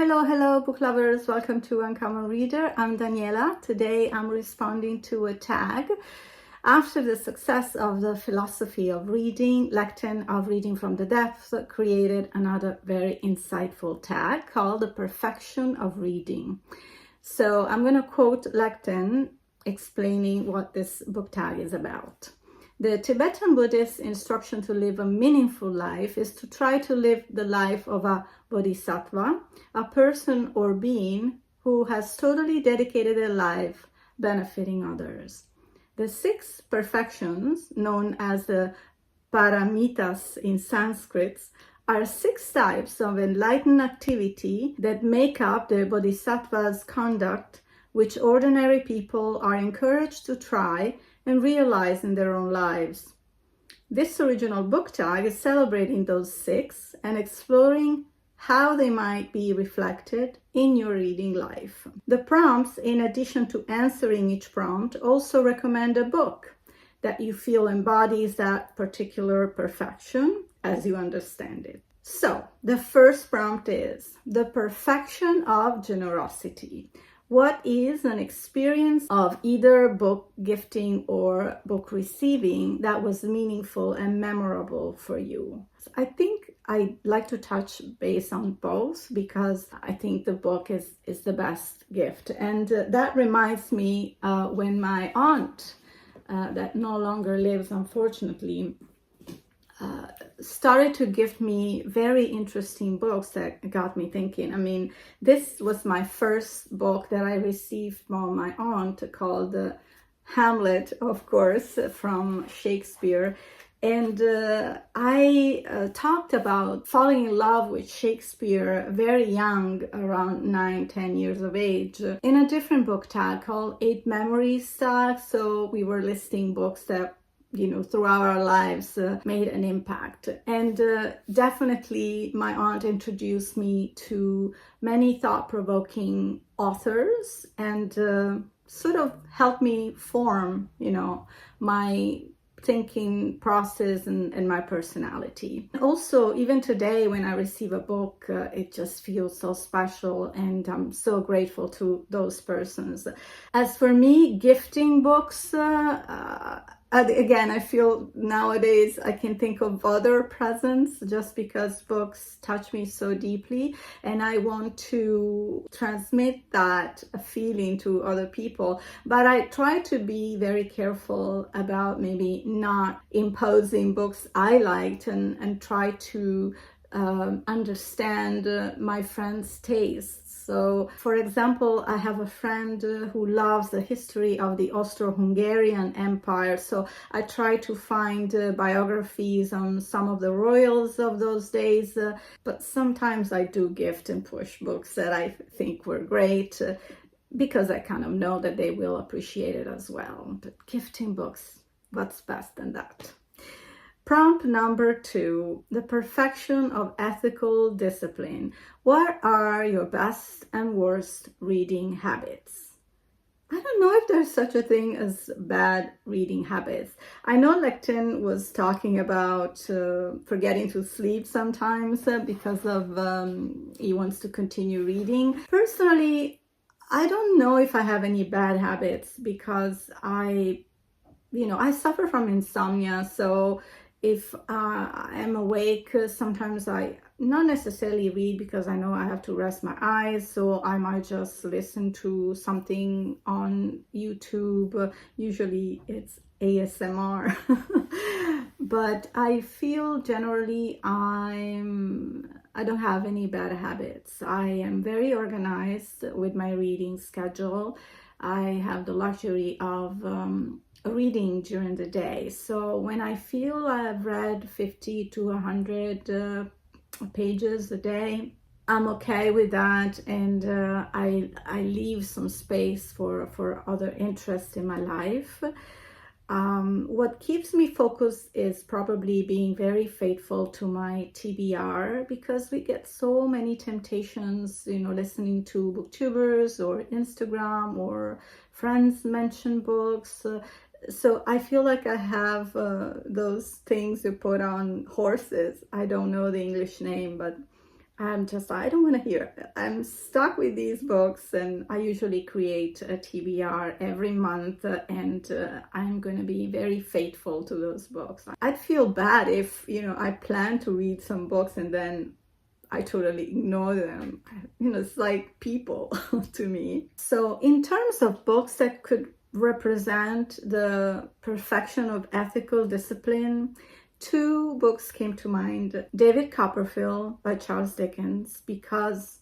Hello, book lovers. Welcome to Uncommon Reader. I'm Daniela. Today I'm responding to a tag. After the success of the philosophy of reading, Lekden of Reading from the Depths created another very insightful tag called The Perfection of Reading. So I'm going to quote Lekden explaining what this book tag is about. The Tibetan Buddhist instruction to live a meaningful life is to try to live the life of a bodhisattva, a person or being who has totally dedicated their life benefiting others. The 6 perfections, known as the pāramitās in Sanskrit, are 6 types of enlightened activity that make up the bodhisattva's conduct, which ordinary people are encouraged to try and realize in their own lives. This original book tag is celebrating those 6 and exploring how they might be reflected in your reading life. The prompts, in addition to answering each prompt, also recommend a book that you feel embodies that particular perfection as you understand it. So, the first prompt is the perfection of generosity. What is an experience of either book gifting or book receiving that was meaningful and memorable for you? I think I'd like to touch base on both because I think the book is the best gift. And that reminds me when my aunt, that no longer lives, unfortunately, started to give me very interesting books that got me thinking. I mean, this was my first book that I received from my aunt called Hamlet, of course, from Shakespeare. And I talked about falling in love with Shakespeare very young, around 9-10 years of age, in a different book tag called 8 Memories tag. So we were listing books that throughout our lives made an impact. And definitely my aunt introduced me to many thought-provoking authors and sort of helped me form, my thinking process and my personality. Also, even today when I receive a book, it just feels so special and I'm so grateful to those persons. As for me, gifting books, again, I feel nowadays I can think of other presents just because books touch me so deeply and I want to transmit that feeling to other people. But I try to be very careful about maybe not imposing books I liked and try to understand my friends' tastes. So, for example, I have a friend who loves the history of the Austro-Hungarian Empire. So I try to find biographies on some of the royals of those days. But sometimes I do gift and push books that I think were great because I kind of know that they will appreciate it as well. But gifting books, what's best than that? Prompt number 2, the perfection of ethical discipline. What are your best and worst reading habits? I don't know if there's such a thing as bad reading habits. I know Lekden was talking about forgetting to sleep sometimes because of he wants to continue reading. Personally, I don't know if I have any bad habits because I suffer from insomnia, so if I'm awake, sometimes I not necessarily read because I know I have to rest my eyes, so I might just listen to something on YouTube. Usually it's ASMR. But I feel generally I don't have any bad habits. I am very organized with my reading schedule. I have the luxury of reading during the day. So when I feel I've read 50 to 100 pages a day, I'm okay with that, and I leave some space for other interests in my life. What keeps me focused is probably being very faithful to my TBR, because we get so many temptations, listening to booktubers or Instagram or friends mention books. So I feel like I have those things you put on horses. I don't know the English name, but I don't want to hear it. I'm stuck with these books, and I usually create a TBR every month, and I'm going to be very faithful to those books. I'd feel bad if, I plan to read some books and then I totally ignore them. It's like people to me. So in terms of books that could represent the perfection of ethical discipline, two books came to mind. David Copperfield by Charles Dickens, because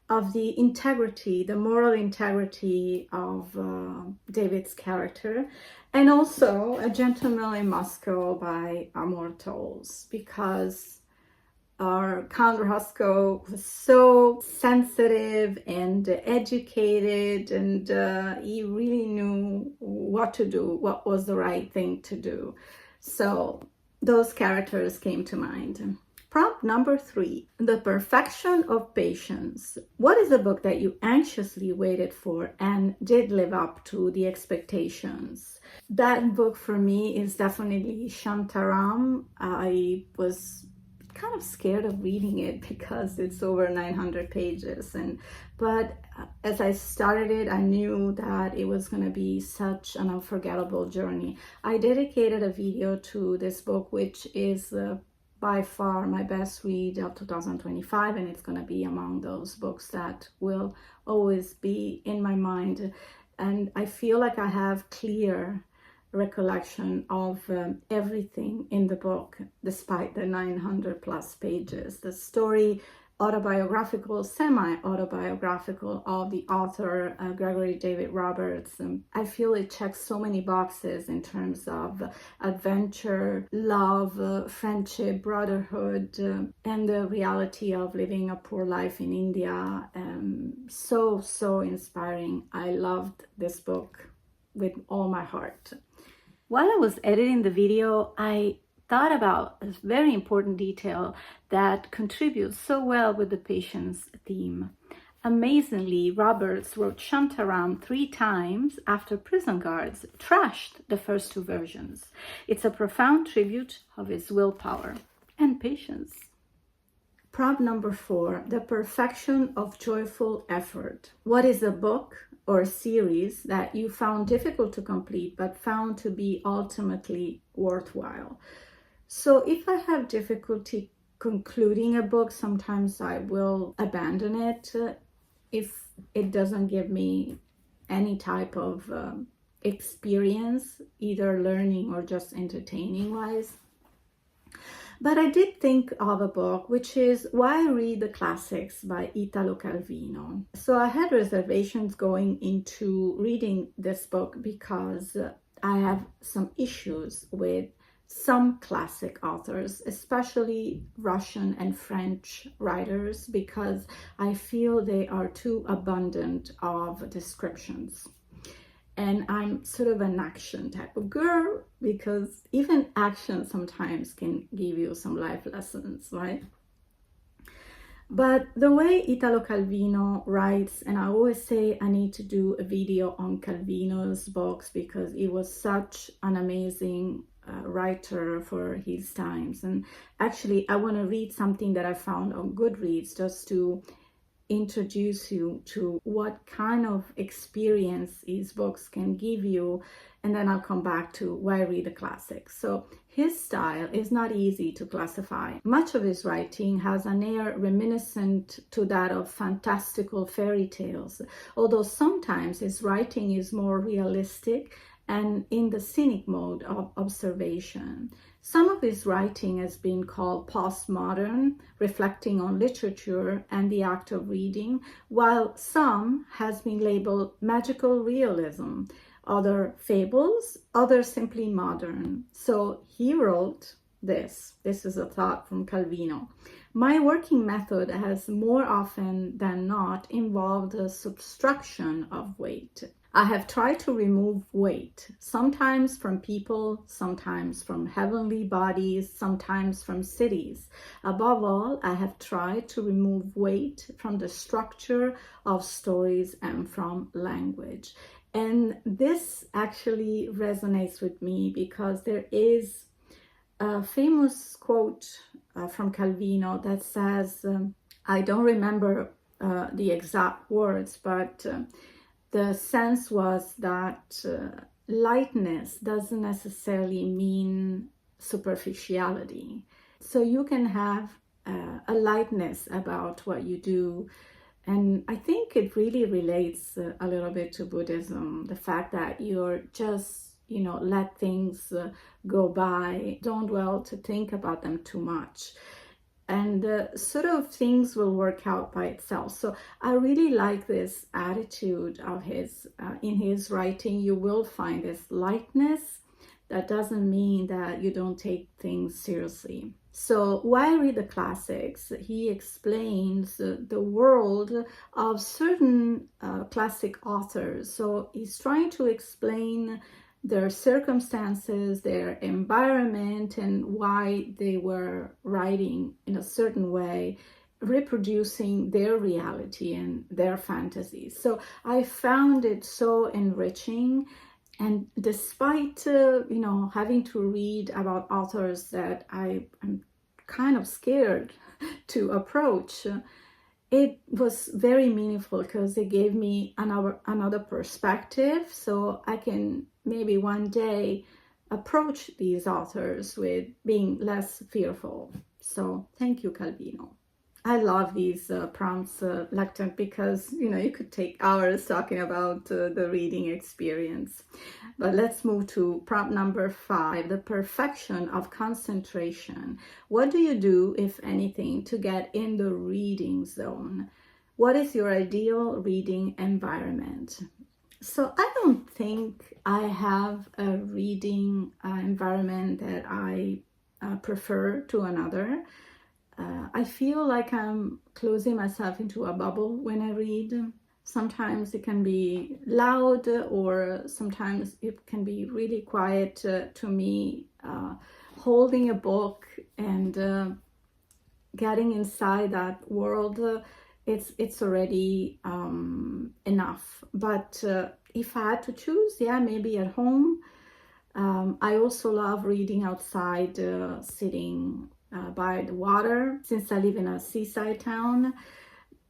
of the integrity, the moral integrity of David's character, and also A Gentleman in Moscow by Amor Towles, because our Count Roscoe was so sensitive and educated, and he really knew what to do, what was the right thing to do. So those characters came to mind. Prompt number 3, The Perfection of Patience. What is a book that you anxiously waited for and did live up to the expectations? That book for me is definitely Shantaram. I was kind of scared of reading it because it's over 900 pages, but as I started it, I knew that it was going to be such an unforgettable journey. I dedicated a video to this book, which is by far my best read of 2025, and it's going to be among those books that will always be in my mind, and I feel like I have clear recollection of everything in the book, despite the 900 plus pages. The story, autobiographical, semi-autobiographical, of the author Gregory David Roberts. I feel it checks so many boxes in terms of adventure, love, friendship, brotherhood, and the reality of living a poor life in India. So inspiring. I loved this book with all my heart. While I was editing the video, I thought about a very important detail that contributes so well with the patience theme. Amazingly, Roberts wrote Shantaram 3 times after prison guards trashed the first 2 versions. It's a profound tribute of his willpower and patience. Prompt number 4, The Perfection of Joyful Effort. What is a book or a series that you found difficult to complete but found to be ultimately worthwhile? So if I have difficulty concluding a book, sometimes I will abandon it if it doesn't give me any type of experience, either learning or just entertaining wise. But I did think of a book, which is Why Read the Classics by Italo Calvino. So I had reservations going into reading this book because I have some issues with some classic authors, especially Russian and French writers, because I feel they are too abundant of descriptions. And I'm sort of an action type of girl, because even action sometimes can give you some life lessons, right? But the way Italo Calvino writes, and I always say I need to do a video on Calvino's books because he was such an amazing writer for his times. And actually, I want to read something that I found on Goodreads just to introduce you to what kind of experience his books can give you, and then I'll come back to Why Read the Classics. So his style is not easy to classify. Much of his writing has an air reminiscent to that of fantastical fairy tales, although sometimes his writing is more realistic and in the cynic mode of observation. Some of his writing has been called postmodern, reflecting on literature and the act of reading, while some has been labeled magical realism, other fables, others simply modern. So he wrote this. This is a thought from Calvino. My working method has more often than not involved the subtraction of weight. I have tried to remove weight, sometimes from people, sometimes from heavenly bodies, sometimes from cities. Above all, I have tried to remove weight from the structure of stories and from language. And this actually resonates with me because there is a famous quote from Calvino that says, I don't remember the exact words, but the sense was that lightness doesn't necessarily mean superficiality. So you can have a lightness about what you do. And I think it really relates a little bit to Buddhism, the fact that you're just, let things go by, don't dwell to think about them too much. And sort of things will work out by itself. So I really like this attitude of his. In his writing, you will find this lightness. That doesn't mean that you don't take things seriously. So why read the classics? He explains the world of certain classic authors. So he's trying to explain their circumstances, their environment, and why they were writing in a certain way, reproducing their reality and their fantasies. So I found it so enriching. And despite, having to read about authors that I'm kind of scared to approach, it was very meaningful because it gave me another perspective, so I can maybe one day approach these authors with being less fearful. So thank you, Calvino. I love these prompts, Lekden, because you could take hours talking about the reading experience. But let's move to prompt number 5, the perfection of concentration. What do you do, if anything, to get in the reading zone? What is your ideal reading environment? So I don't think I have a reading environment that I prefer to another. I feel like I'm closing myself into a bubble when I read. Sometimes it can be loud, or sometimes it can be really quiet. To me, holding a book and getting inside that world, it's already enough. But if I had to choose, maybe at home. I also love reading outside, sitting by the water, since I live in a seaside town.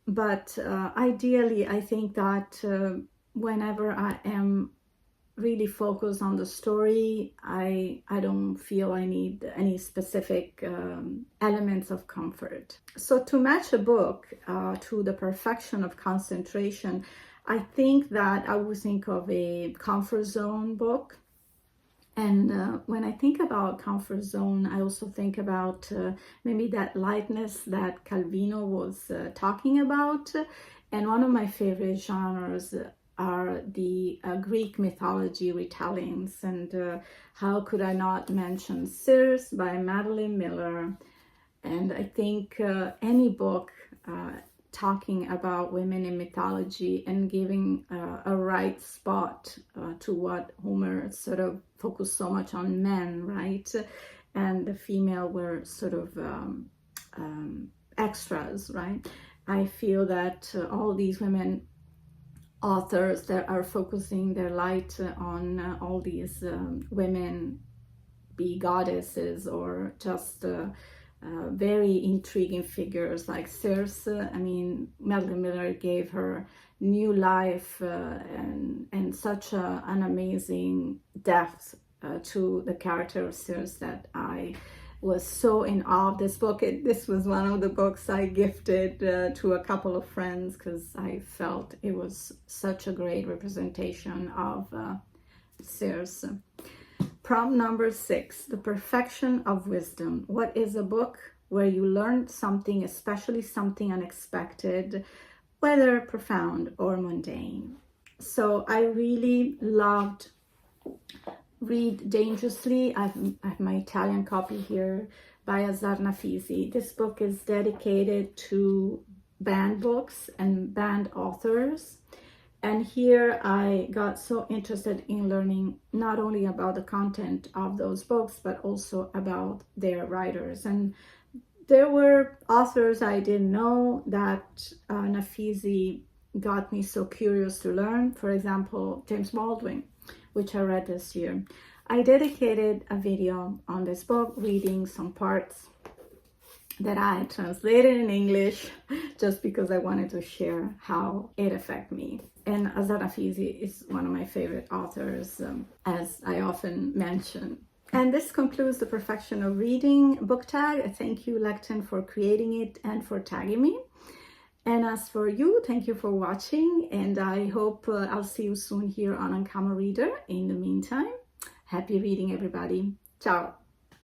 But ideally, I think that whenever I am really focused on the story, I don't feel I need any specific elements of comfort. So to match a book to the perfection of concentration, I think that I would think of a comfort zone book. And when I think about comfort zone, I also think about maybe that lightness that Calvino was talking about. And one of my favorite genres are the Greek mythology retellings. And how could I not mention Circe by Madeline Miller? And I think any book talking about women in mythology and giving a right spot to what Homer sort of focused so much on men, right? And the female were sort of extras, right? I feel that all these women authors that are focusing their light on all these women, be goddesses or just very intriguing figures like Circe. I mean, Madeline Miller gave her new life and such an amazing depth to the character of Circe that I was so in awe of this book. This was one of the books I gifted to a couple of friends because I felt it was such a great representation of Circe. Prompt number 6, the perfection of wisdom. What is a book where you learned something, especially something unexpected, whether profound or mundane? So I really loved Read Dangerously. I have my Italian copy here by Azar Nafisi. This book is dedicated to banned books and banned authors. And here I got so interested in learning not only about the content of those books, but also about their writers. And there were authors I didn't know that Nafisi got me so curious to learn. For example, James Baldwin, which I read this year. I dedicated a video on this book, reading some parts. that I translated in English just because I wanted to share how it affected me. And Azad Hafizi is one of my favorite authors, as I often mention. And this concludes the Perfection of Reading book tag. Thank you, Lekden, for creating it and for tagging me. And as for you, thank you for watching, and I hope I'll see you soon here on Ankama Reader. In the meantime, happy reading, everybody. Ciao.